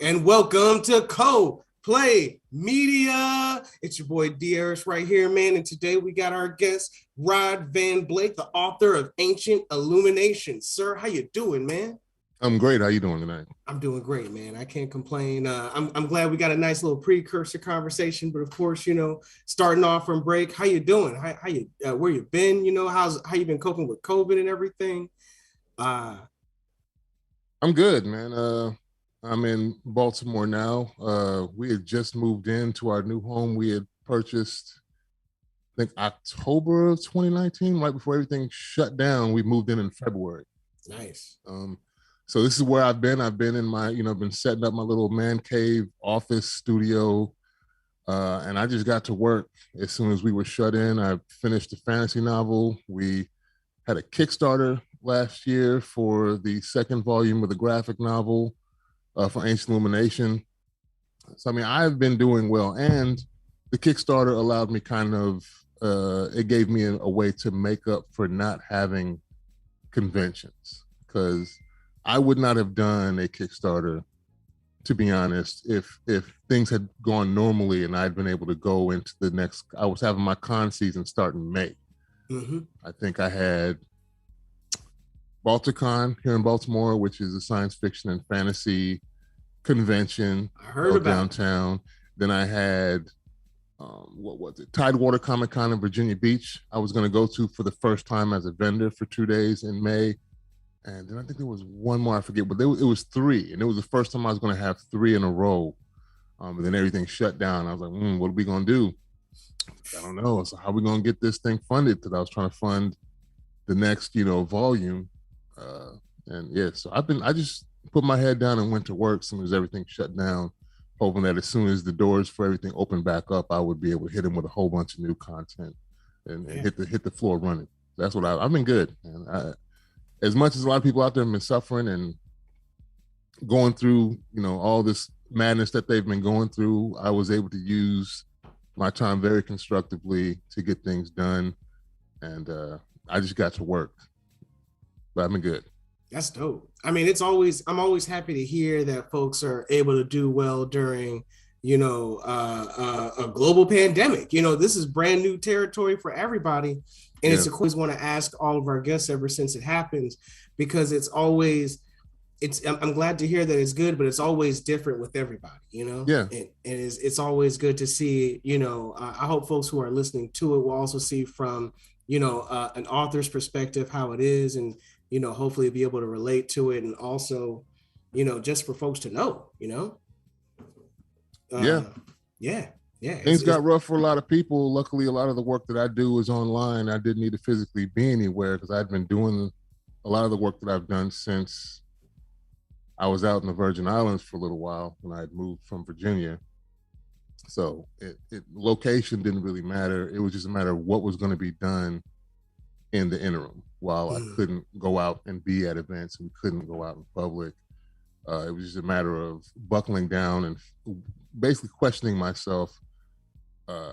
And welcome to Co-Play Media. It's your boy Darius right here, man. And today we got our guest, Rod Van Blake, the author of Ancient Illumination. Sir, how you doing, man? I'm great. How you doing tonight? I'm doing great, man. I can't complain. I'm glad we got a nice little precursor conversation. But of course, starting off from break, how you doing? How you where you been? How you been coping with COVID and everything? I'm good, man. I'm in Baltimore now. We had just moved into our new home. We had purchased, I think, October of 2019, right before everything shut down. We moved in February. Nice. So this is where I've been. I've been in my, been setting up my little man cave office studio. And I just got to work as soon as we were shut in. I finished a fantasy novel. We had a Kickstarter last year for the second volume of the graphic novel for Ancient Illumination. So, I mean, I've been doing well. And the Kickstarter allowed me it gave me a way to make up for not having conventions, because I would not have done a Kickstarter, to be honest, if things had gone normally and I'd been able to go into the next. I was having my con season start in May. Mm-hmm. I think I had Balticon here in Baltimore, which is a science fiction and fantasy convention. I heard about downtown. Then I had what was it? Tidewater Comic Con in Virginia Beach. I was going to go to for the first time as a vendor for 2 days in May. And then I think there was one more, I forget, but it was three. And it was the first time I was going to have three in a row. And then everything shut down. I was like, what are we going to do? I don't know. So how are we going to get this thing funded? Because I was trying to fund the next, volume. So I just put my head down and went to work as soon as everything shut down, hoping that as soon as the doors for everything opened back up, I would be able to hit them with a whole bunch of new content and hit the floor running. That's what I've been good. And as much as a lot of people out there have been suffering and going through, all this madness that they've been going through, I was able to use my time very constructively to get things done. And I just got to work. But I've been good. That's dope. I mean, I'm always happy to hear that folks are able to do well during, a global pandemic. This is brand new territory for everybody. And it's always want to ask all of our guests ever since it happens, because I'm glad to hear that it's good, but it's always different with everybody, Yeah. And it's always good to see, I hope folks who are listening to it will also see from, an author's perspective how it is, and, hopefully be able to relate to it. And also, just for folks to know, Things got rough for a lot of people. Luckily, a lot of the work that I do is online. I didn't need to physically be anywhere, because I'd been doing a lot of the work that I've done since I was out in the Virgin Islands for a little while when I had moved from Virginia. So location didn't really matter. It was just a matter of what was going to be done in the interim while I couldn't go out and be at events and couldn't go out in public. It was just a matter of buckling down and basically questioning myself,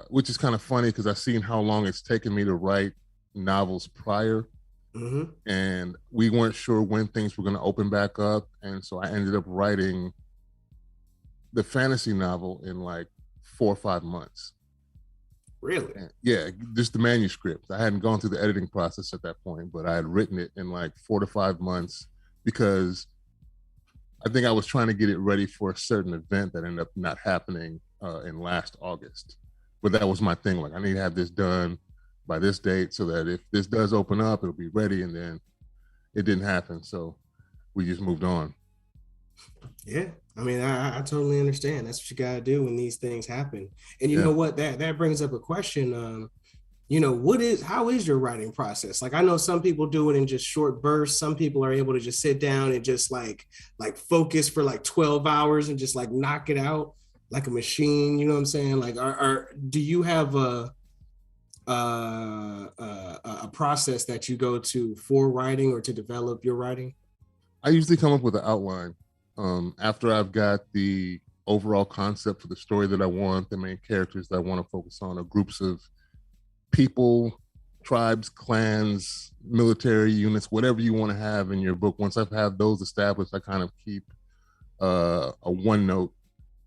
which is kind of funny because I've seen how long it's taken me to write novels prior. Mm-hmm. And we weren't sure when things were going to open back up. And so I ended up writing the fantasy novel in like 4 or 5 months. Really? Yeah, just the manuscript. I hadn't gone through the editing process at that point, but I had written it in like 4 to 5 months, because I think I was trying to get it ready for a certain event that ended up not happening in last August. But that was my thing. Like, I need to have this done by this date so that if this does open up, it'll be ready. And then it didn't happen. So we just moved on. Yeah. I mean, I totally understand. That's what you got to do when these things happen. And you know what, that brings up a question. How is your writing process? Like, I know some people do it in just short bursts. Some people are able to just sit down and just like focus for like 12 hours and just like knock it out like a machine. You know what I'm saying? Like, do you have a process that you go to for writing or to develop your writing? I usually come up with an outline. After I've got the overall concept for the story that I want, the main characters that I want to focus on, or groups of people, tribes, clans, military units, whatever you want to have in your book. Once I've had those established, I kind of keep a OneNote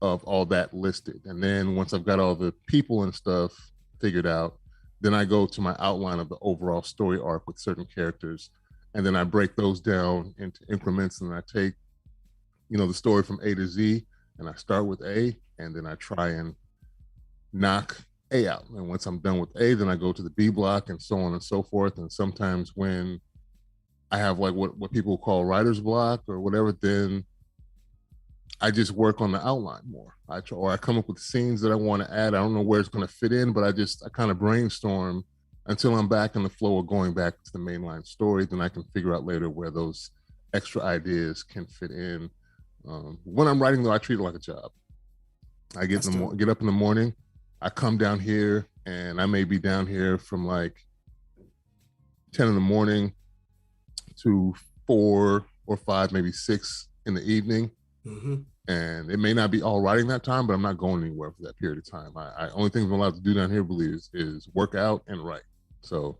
of all that listed. And then once I've got all the people and stuff figured out, then I go to my outline of the overall story arc with certain characters. And then I break those down into increments, and I take, the story from A to Z, and I start with A, and then I try and knock A out. And once I'm done with A, then I go to the B block, and so on and so forth. And sometimes when I have like what people call writer's block or whatever, then I just work on the outline more. Or I come up with scenes that I want to add. I don't know where it's going to fit in, but I kind of brainstorm until I'm back in the flow of going back to the mainline story. Then I can figure out later where those extra ideas can fit in. When I'm writing, though, I treat it like a job. I get up in the morning, I come down here, and I may be down here from like 10 in the morning to 4 or 5, maybe 6 in the evening. Mm-hmm. And it may not be all writing that time, but I'm not going anywhere for that period of time. I only thing I'm allowed to do down here, believe, is work out and write. So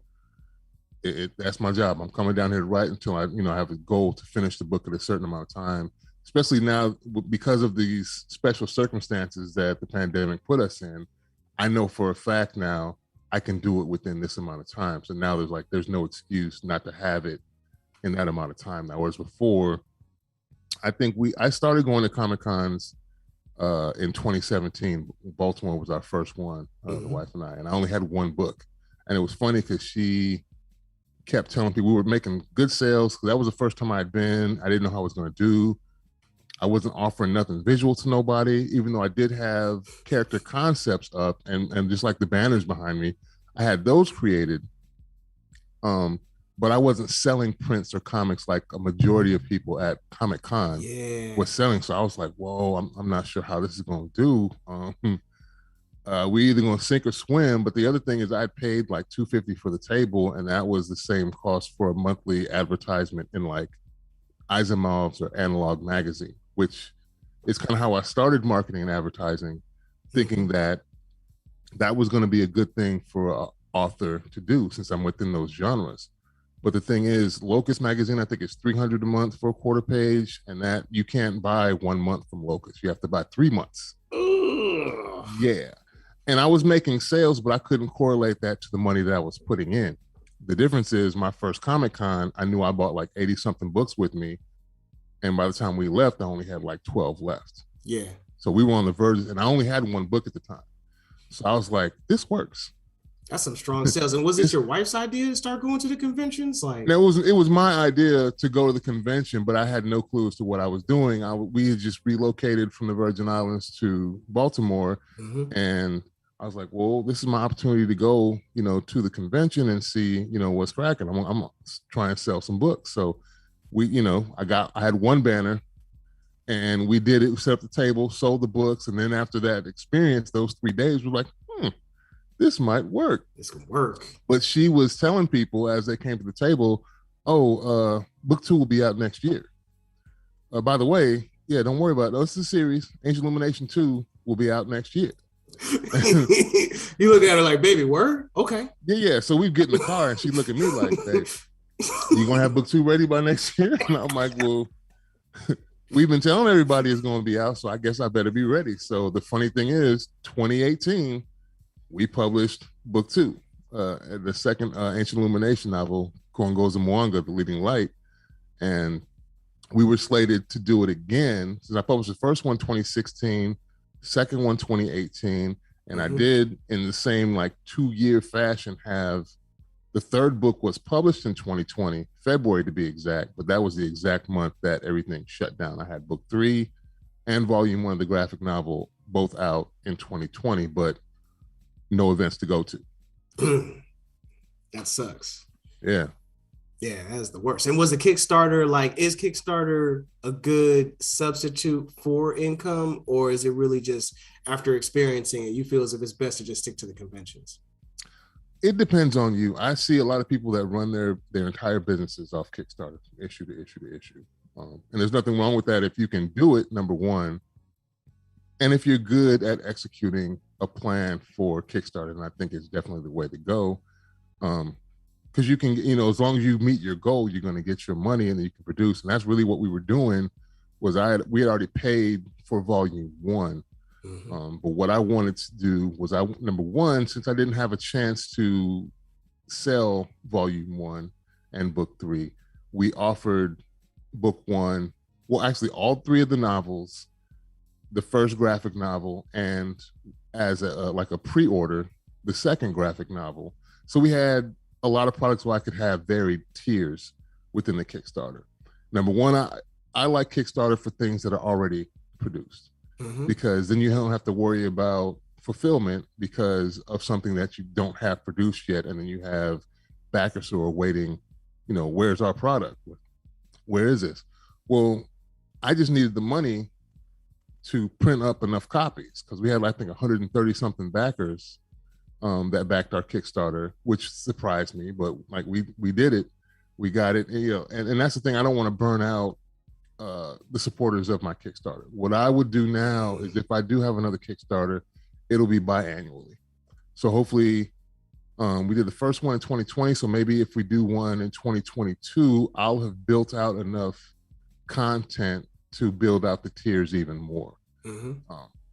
that's my job. I'm coming down here to write until I have a goal to finish the book at a certain amount of time. Especially now, because of these special circumstances that the pandemic put us in, I know for a fact now I can do it within this amount of time. So now there's no excuse not to have it in that amount of time now. Whereas before, I think I started going to Comic-Cons in 2017. Baltimore was our first one, the wife and I only had one book. And it was funny because she kept telling people we were making good sales, because that was the first time I'd been. I didn't know how I was going to do. I wasn't offering nothing visual to nobody, even though I did have character concepts up and just like the banners behind me, I had those created. But I wasn't selling prints or comics like a majority of people at Comic-Con was selling. So I was like, whoa, I'm not sure how this is going to do. We either going to sink or swim. But the other thing is I paid like $250 for the table, and that was the same cost for a monthly advertisement in like Asimov's or Analog magazine, which is kind of how I started marketing and advertising, thinking that was going to be a good thing for an author to do since I'm within those genres. But the thing is, Locust magazine, I think it's $300 a month for a quarter page, and that you can't buy 1 month from Locust. You have to buy 3 months. Ugh. Yeah. And I was making sales, but I couldn't correlate that to the money that I was putting in. The difference is my first Comic-Con, I knew I bought like 80 something books with me. And by the time we left, I only had like 12 left. Yeah. So we were on the verge, and I only had one book at the time. So I was like, this works. That's some strong sales. And was it your wife's idea to start going to the conventions? Like, it was my idea to go to the convention, but I had no clue as to what I was doing. We had just relocated from the Virgin Islands to Baltimore, and I was like, well, this is my opportunity to go, to the convention and see, what's cracking. I'm trying to sell some books. So I had one banner, and we did it. We set up the table, sold the books, and then after that experience, those 3 days, we're like, this might work. This could work. But she was telling people as they came to the table, book 2 will be out next year. By the way, don't worry about it. This is a series. Ancient Illumination 2 will be out next year. You look at her like, baby, word? Okay. Yeah. So we get in the car, and she look at me like, hey, you going to have book 2 ready by next year? And I'm like, well, we've been telling everybody it's going to be out, so I guess I better be ready. So the funny thing is, 2018, we published book 2, the second Ancient Illumination novel, Kuongoza Mwanga, The Leading Light. And we were slated to do it again. Since I published the first one 2016, second one 2018, and I did in the same like 2-year fashion have the third book was published in 2020, February to be exact, but that was the exact month that everything shut down. I had book 3 and volume 1 of the graphic novel both out in 2020, but no events to go to. That sucks. Yeah, that's the worst. And was the Kickstarter is Kickstarter a good substitute for income, or is it really just after experiencing it, you feel as if it's best to just stick to the conventions? It depends on you. I see a lot of people that run their entire businesses off Kickstarter, from issue to issue to issue. And there's nothing wrong with that if you can do it, number one. And if you're good at executing a plan for Kickstarter, and I think it's definitely the way to go. Because you can, as long as you meet your goal, you're going to get your money and then you can produce. And that's really what we were doing was we had already paid for volume 1. But what I wanted to do was number one, since I didn't have a chance to sell volume 1 and book 3, we offered book 1, well, actually all 3 of the novels, the first graphic novel, and as like a pre-order, the second graphic novel. So we had a lot of products where I could have varied tiers within the Kickstarter. Number one, I like Kickstarter for things that are already produced, because then you don't have to worry about fulfillment because of something that you don't have produced yet. And then you have backers who are waiting, where's our product? Where is this? Well, I just needed the money to print up enough copies, because we had, I think, 130 something backers that backed our Kickstarter, which surprised me, but like we did it, we got it, and that's the thing. I don't want to burn out the supporters of my Kickstarter. What I would do now is, if I do have another Kickstarter, it'll be biannually. So hopefully, we did the first one in 2020. So maybe if we do one in 2022, I'll have built out enough content to build out the tiers even more.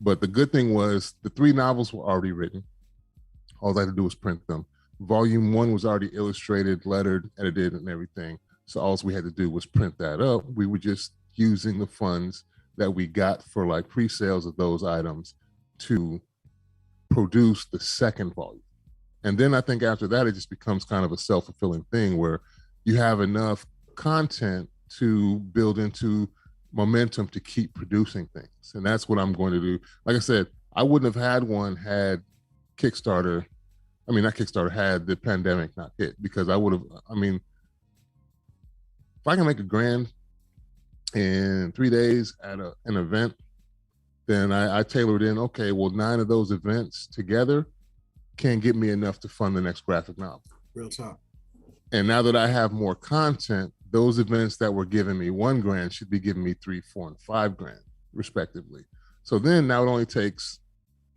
But the good thing was the 3 novels were already written. All I had to do was print them. Volume 1 was already illustrated, lettered, edited, and everything. So all we had to do was print that up. We were just using the funds that we got for like pre-sales of those items to produce the second volume. And then I think after that, it just becomes kind of a self-fulfilling thing where you have enough content to build into momentum to keep producing things. And that's what I'm going to do. Like I said, I wouldn't have had one had Kickstarter, not Kickstarter, had the pandemic not hit, because I would have, if I can make $1,000 in 3 days at an event, then I tailored in, okay, well, 9 of those events together can get me enough to fund the next graphic novel. Real talk. And now that I have more content, those events that were giving me $1,000 should be giving me $3,000, $4,000, and $5,000 respectively. So then now it only takes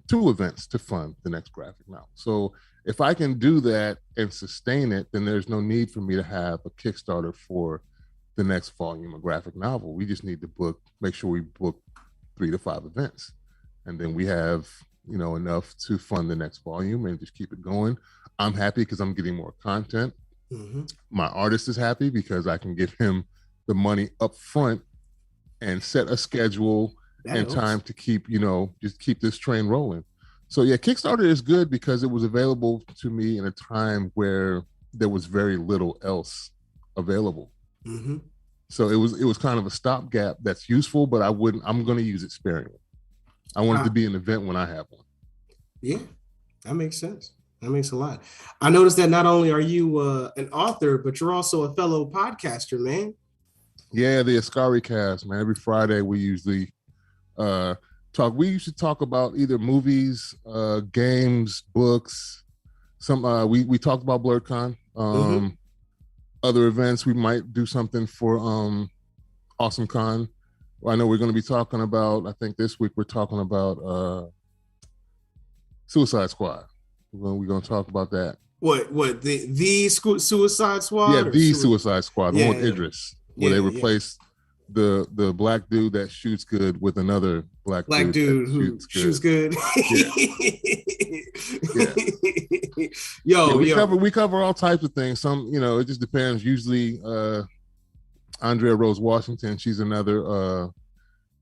2 events to fund the next graphic novel. So if I can do that and sustain it, then there's no need for me to have a Kickstarter for the next volume of graphic novel. We just need to make sure we book 3 to 5 events. And then we have, enough to fund the next volume and just keep it going. I'm happy because I'm getting more content. My artist is happy because I can give him the money up front and set a schedule and time to keep, just keep this train rolling. So yeah, Kickstarter is good because it was available to me in a time where there was very little else available. So it was kind of a stopgap that's useful, but I'm going to use it sparingly. I want it to be an event when I have one. Yeah, that makes sense. That makes a lot. I noticed that not only are you an author, but you're also a fellow podcaster, man. Yeah, the Ascari Cast, man. Every Friday we usually talk. We used to talk about either movies, games, books. We talked about BlerdCon. Other events, we might do something for Awesome Con. I know we're going to be talking about, I think this week we're talking about Suicide Squad. We're going to talk about that. What the Suicide Squad? Yeah, the Suicide Squad, the one with Idris, where they replaced the black dude that shoots good with another black dude who shoots good. We cover all types of things. Some, it just depends. Usually Andrea Rose Washington, she's another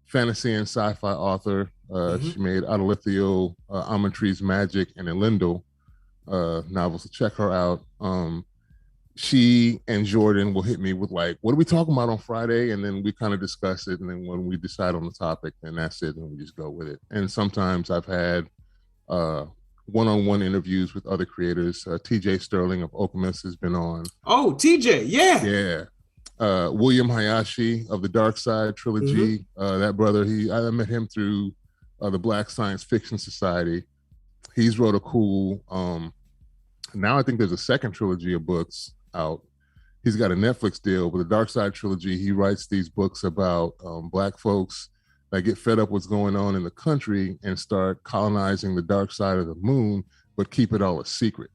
fantasy and sci-fi author. She made Adolithio, Almond Trees Magic, and Elendil novels. So check her out. She and Jordan will hit me with like, what are we talking about on Friday? And then we kind of discuss it. And then when we decide on the topic, then that's it. And we just go with it. And sometimes I've had one-on-one interviews with other creators. TJ Sterling of Okemos has been on. Oh, TJ. Yeah. Yeah. William Hayashi of the Dark Side trilogy. That brother, I met him through the Black Science Fiction Society. He's wrote a cool, now I think there's a second trilogy of books out. He's got a Netflix deal with the Dark Side trilogy. He writes these books about Black folks that get fed up what's going on in the country and start colonizing the dark side of the moon, but keep it all a secret.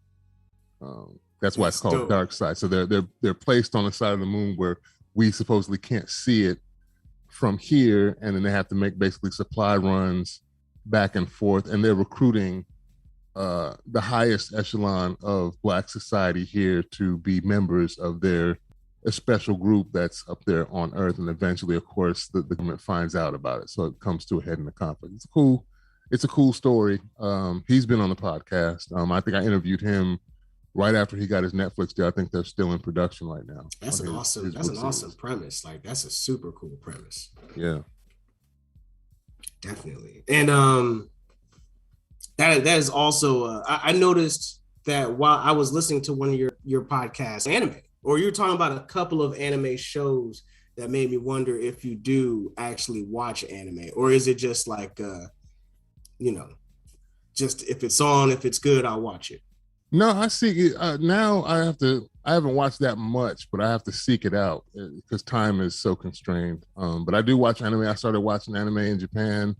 That's why it's called dope. Dark Side. So they're placed on the side of the moon where we supposedly can't see it from here, and then they have to make basically supply runs back and forth, and they're recruiting the highest echelon of Black society here to be members of a special group that's up there on Earth, and eventually, of course, the government finds out about it, so it comes to a head in the conflict. It's a cool story. He's been on the podcast. I think I interviewed him right after he got his Netflix deal. I think they're still in production right now. That's an awesome premise. Like, that's a super cool premise. Yeah, definitely. And that is also I noticed that while I was listening to one of your podcasts, anime, or you were talking about a couple of anime shows that made me wonder if you do actually watch anime, or is it just like just if it's on, if it's good, I'll watch it. No, I see it. Now I haven't watched that much, but I have to seek it out because time is so constrained. But I do watch anime. I started watching anime in Japan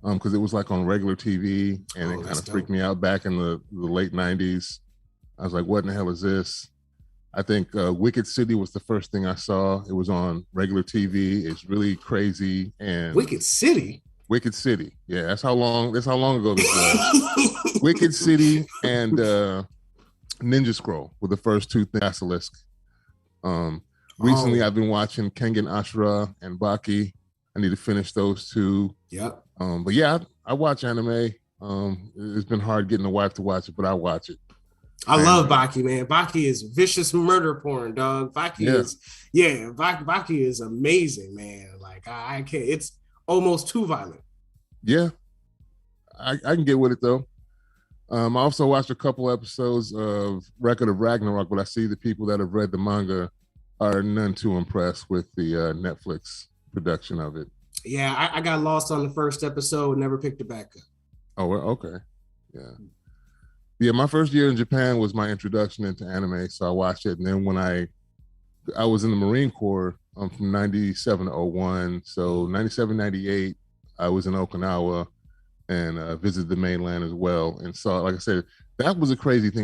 because it was like on regular TV, and it kind of freaked me out back in the late 90s. I was like, what in the hell is this? I think Wicked City was the first thing I saw. It was on regular TV. It's really crazy. And Wicked City? Wicked City. Yeah, that's how long ago this was. Wicked City and Ninja Scroll were the first two things. Basilisk. Recently, I've been watching Kengan Ashura and Baki. I need to finish those two. Yep. But yeah, I watch anime. It's been hard getting the wife to watch it, but I watch it. I love Baki, man. Baki is vicious murder porn, dog. Baki is amazing, man. Like I can't. It's almost too violent. Yeah, I can get with it though. I also watched a couple episodes of Record of Ragnarok, but I see the people that have read the manga are none too impressed with the Netflix production of it. Yeah, I got lost on the first episode, never picked it back up. Oh, okay. Yeah, my first year in Japan was my introduction into anime, so I watched it. And then when I was in the Marine Corps from 97 to 01, so 97, 98, I was in Okinawa and visited the mainland as well. And saw, like I said, that was a crazy thing